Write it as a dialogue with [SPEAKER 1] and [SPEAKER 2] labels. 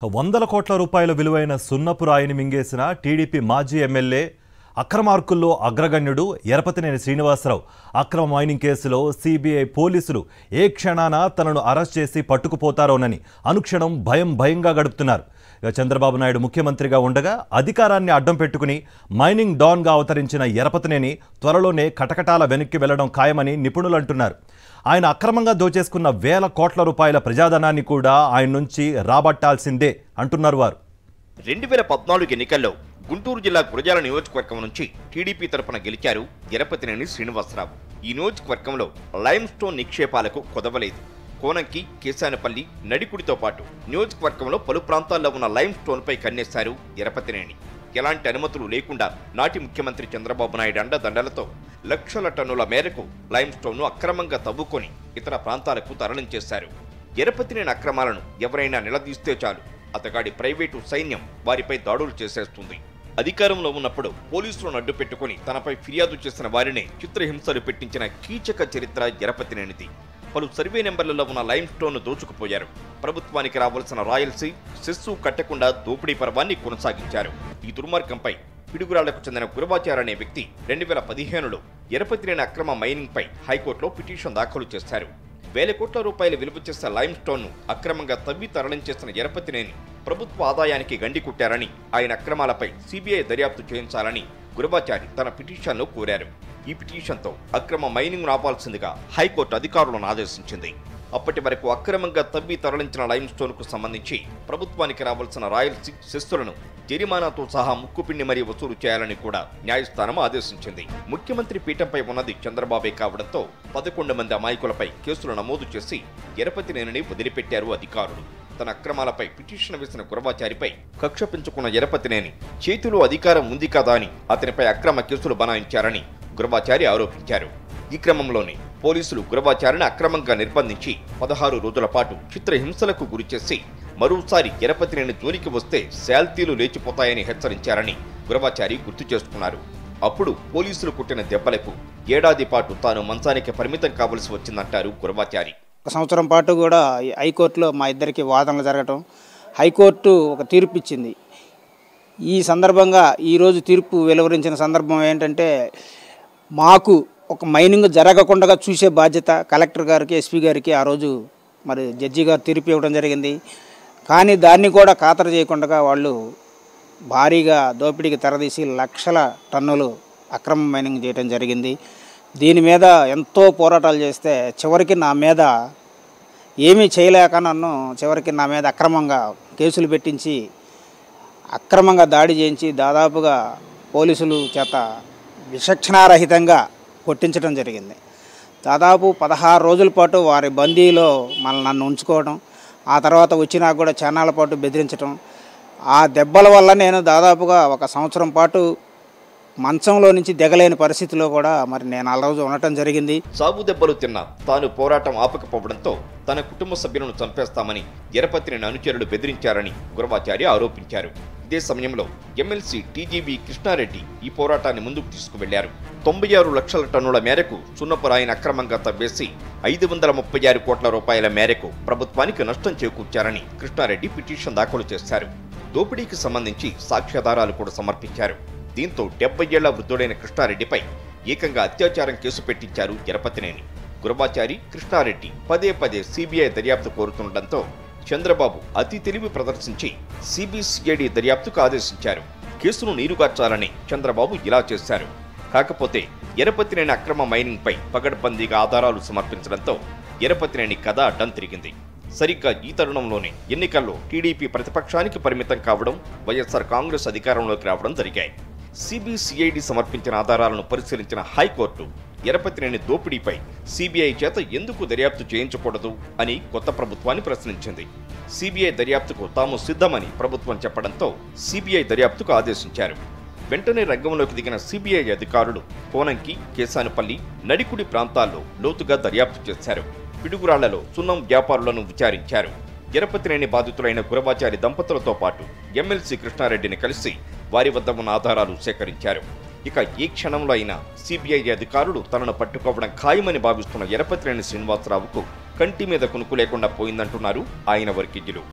[SPEAKER 1] వందల కోట్ల రూపాయల విలువైన సున్నపు రాయిని మింగేసిన టీడీపీ మాజీ ఎమ్మెల్యే అక్రమార్కుల్లో అగ్రగణ్యుడు ఎరపతినేని శ్రీనివాసరావు అక్రమ మైనింగ్ కేసులో సిబిఐ పోలీసులు ఏ క్షణాన తనను అరెస్ట్ చేసి పట్టుకుపోతారోనని అనుక్షణం భయంగా గడుపుతున్నారు. చంద్రబాబు నాయుడు ముఖ్యమంత్రిగా ఉండగా అధికారాన్ని అడ్డం పెట్టుకుని మైనింగ్ డాన్గా అవతరించిన ఎరపతినేని త్వరలోనే కటకటాల వెనక్కి వెళ్లడం ఖాయమని నిపుణులు అంటున్నారు. ఆయన అక్రమంగా దోచేసుకున్న వేల కోట్ల రూపాయల ప్రజాధనాన్ని కూడా ఆయన నుంచి రాబట్టాల్సిందే అంటున్నారు వారు.
[SPEAKER 2] 2014 ఎన్నికల్లో గుంటూరు జిల్లా గురజాల నియోజకవర్గం నుంచి టీడీపీ తరపున గెలిచారు ఎరపతినేని శ్రీనివాసరావు. ఈ నియోజకవర్గంలో లైమ్ స్టోన్ నిక్షేపాలకు కొదవలేదు. కోనంకి, కేశానపల్లి, నడికుడితో పాటు నియోజకవర్గంలో పలు ప్రాంతాల్లో ఉన్న లైమ్ స్టోన్ పై కన్నేశారు ఎరపతినేని. ఎలాంటి అనుమతులు లేకుండా నాటి ముఖ్యమంత్రి చంద్రబాబు నాయుడు అండదండలతో లక్షల టన్నుల మేరకు లైమ్ స్టోన్ ను అక్రమంగా తవ్వుకొని ఇతర ప్రాంతాలకు తరలించేశారు. ఎరపతినేని అక్రమాలను ఎవరైనా నిలదీస్తే చాలు అతగాడి ప్రైవేటు సైన్యం వారిపై దాడులు చేసేస్తుంది. అధికారంలో ఉన్నప్పుడు పోలీసులను అడ్డు పెట్టుకుని తనపై ఫిర్యాదు చేసిన వారినే చిత్రహింసలు పెట్టించిన కీచక చరిత్ర ఎరపతినేనిది. పలు సర్వే నెంబర్లలో ఉన్న లైమ్ స్టోన్ ను దోచుకుపోయారు. ప్రభుత్వానికి రావాల్సిన రాయల్సీ, సెస్సు కట్టకుండా దోపిడీ పర్వాన్ని కొనసాగించారు. ఈ దుర్మార్గంపై పిడుగురాళ్లకు చెందిన గురవాచార్ అనే వ్యక్తి 2015లో ఎరపతినేని అక్రమ మైనింగ్ పై హైకోర్టులో పిటిషన్ దాఖలు చేశారు. వేల కోట్ల రూపాయలు విలువ చేసే లైమ్ స్టోన్ ను అక్రమంగా తవ్వి తరలించేసిన ఎరపతినేని ప్రభుత్వ ఆదాయానికి గండి కుట్టారని, ఆయన అక్రమాలపై సిబిఐ దర్యాప్తు చేయించాలని గురవాచారి తన పిటిషన్లో కోరారు. ఈ పిటిషన్తో అక్రమ మైనింగ్ ఆపాల్సిందిగా హైకోర్టు అధికారులను ఆదేశించింది. అప్పటి వరకు అక్రమంగా తవ్వి తరలించిన లైమ్ స్టోన్ కు సంబంధించి ప్రభుత్వానికి రావాల్సిన రాయల్సీ, సెస్సులను జరిమానాతో సహా ముక్కుపిండి మరీ వసూలు చేయాలని కూడా న్యాయస్థానం ఆదేశించింది. ముఖ్యమంత్రి పీఠంపై ఉన్నది చంద్రబాబే కావడంతో 11 మంది అమాయకులపై కేసులు నమోదు చేసి ఎరపతినేనిని వదిలిపెట్టారు అధికారులు. తన అక్రమాలపై పిటిషన్ వేసిన గురవాచారిపై కక్ష పెంచుకున్న ఎరపతినేని చేతిలో అధికారం ఉంది కదా అని అతనిపై అక్రమ కేసులు బనాయించారని గురవాచారి ఆరోపించారు. ఈ క్రమంలోనే పోలీసులు గురవాచారిని అక్రమంగా నిర్బంధించి 16 రోజుల పాటు చిత్రహింసలకు గురిచేసి మరోసారి ఎరపతినేని జోలికి వస్తే శాల్తీలు లేచిపోతాయని హెచ్చరించారని గురవాచారి గుర్తు చేసుకున్నారు. అప్పుడు పోలీసులు కొట్టిన దెబ్బలకు ఏడాది పాటు తాను మంచానికి పరిమితం కావలసి వచ్చిందంటారు గురవాచారి.
[SPEAKER 3] ఒక సంవత్సరం పాటు కూడా హైకోర్టులో మా ఇద్దరికి వాదనలు జరగటం, హైకోర్టు ఒక తీర్పు ఇచ్చింది. ఈ సందర్భంగా ఈరోజు తీర్పు వెలువరించిన సందర్భం ఏంటంటే, మాకు ఒక మైనింగ్ జరగకుండా చూసే బాధ్యత కలెక్టర్ గారికి, ఎస్పీ గారికి ఆ రోజు మరి జడ్జి గారు తీర్పు ఇవ్వడం జరిగింది. కానీ దాన్ని కూడా ఖాతరు చేయకుండా వాళ్ళు భారీగా దోపిడీకి తెరదీసి లక్షల టన్నులు అక్రమ మైనింగ్ చేయడం జరిగింది. దీని మీద ఎంతో పోరాటాలు చేస్తే చివరికి నా మీద ఏమీ చేయలేక నన్ను చివరికి నా మీద అక్రమంగా కేసులు పెట్టించి అక్రమంగా దాడి చేయించి దాదాపుగా పోలీసులు చేత విచక్షణారహితంగా కొట్టించడం జరిగింది. దాదాపు 16 రోజుల పాటు వారి బందీలో నన్ను ఉంచుకోవడం, ఆ తర్వాత వచ్చినా కూడా చాన్నాళ్ళ పాటు బెదిరించడం, ఆ దెబ్బల వల్ల నేను దాదాపుగా ఒక సంవత్సరం పాటు మంచంలో నుంచి దిగలేని పరిస్థితిలో కూడా మరి నేను ఆ రోజు ఉండటం జరిగింది.
[SPEAKER 2] సాగు దెబ్బలు తిన్నా తాను పోరాటం ఆపకపోవడంతో తన కుటుంబ సభ్యులను చంపేస్తామని ఎరపతినేని అనుచరులు బెదిరించారని గురవాచారి ఆరోపించారు. ఇదే సమయంలో ఎమ్మెల్సీ టీజీబీ కృష్ణారెడ్డి ఈ పోరాటాన్ని ముందుకు తీసుకువెళ్లారు. 96 లక్షల టన్నుల మేరకు సున్నపు రాయిని అక్రమంగా తవ్వేసి 536 కోట్ల రూపాయల మేరకు ప్రభుత్వానికి నష్టం చేకూర్చారని కృష్ణారెడ్డి పిటిషన్ దాఖలు చేశారు. దోపిడీకి సంబంధించి సాక్ష్యాధారాలు కూడా సమర్పించారు. దీంతో 70 ఏళ్ల వృద్ధుడైన కృష్ణారెడ్డిపై ఏకంగా అత్యాచారం కేసు పెట్టించారు ఎరపతినేని. గురవాచారి, కృష్ణారెడ్డి పదే సిబిఐ దర్యాప్తు కోరుతుండటంతో చంద్రబాబు అతి తెలివి ప్రదర్శించి సిబిసిఐడి దర్యాప్తుకు ఆదేశించారు. కేసును నీరుగార్చాలని చంద్రబాబు ఇలా చేశారు. కాకపోతే ఎరపతినేని అక్రమ మైనింగ్ పై పగడ్బందీగా ఆధారాలు సమర్పించడంతో ఎరపతినేని కథ అడ్డం తిరిగింది. సరిగ్గా ఈ తరుణంలోనే ఎన్నికల్లో టీడీపీ ప్రతిపక్షానికి పరిమితం కావడం, వైఎస్ఆర్ కాంగ్రెస్ అధికారంలోకి రావడం జరిగాయి. సిబిసిఐడి సమర్పించిన ఆధారాలను పరిశీలించిన హైకోర్టు ఎరపతినేని దోపిడీపై సిబిఐ చేత ఎందుకు దర్యాప్తు చేయించకూడదు అని కొత్త ప్రభుత్వాన్ని ప్రశ్నించింది. సిబిఐ దర్యాప్తుకు తాము సిద్ధమని ప్రభుత్వం చెప్పడంతో సిబిఐ దర్యాప్తుకు ఆదేశించారు. వెంటనే రంగంలోకి దిగిన సిబిఐ అధికారులు కోనంకి, కేశానపల్లి, నడికుడి ప్రాంతాల్లో లోతుగా దర్యాప్తు చేశారు. పిడుగురాళ్లలో సున్నం వ్యాపారులను విచారించారు. ఎరపతినేని బాధితులైన గురవాచారి దంపతులతో పాటు ఎమ్మెల్సీ కృష్ణారెడ్డిని కలిసి వారి వద్ద ఉన్న ఆధారాలు సేకరించారు. ఇక ఈ క్షణంలో అయినా సిబిఐ అధికారులు తనను పట్టుకోవడం ఖాయమని భావిస్తున్న ఎరపతినేని శ్రీనివాసరావుకు కంటి మీద కునుకు లేకుండా పోయిందంటున్నారు ఆయన వర్గీయులు.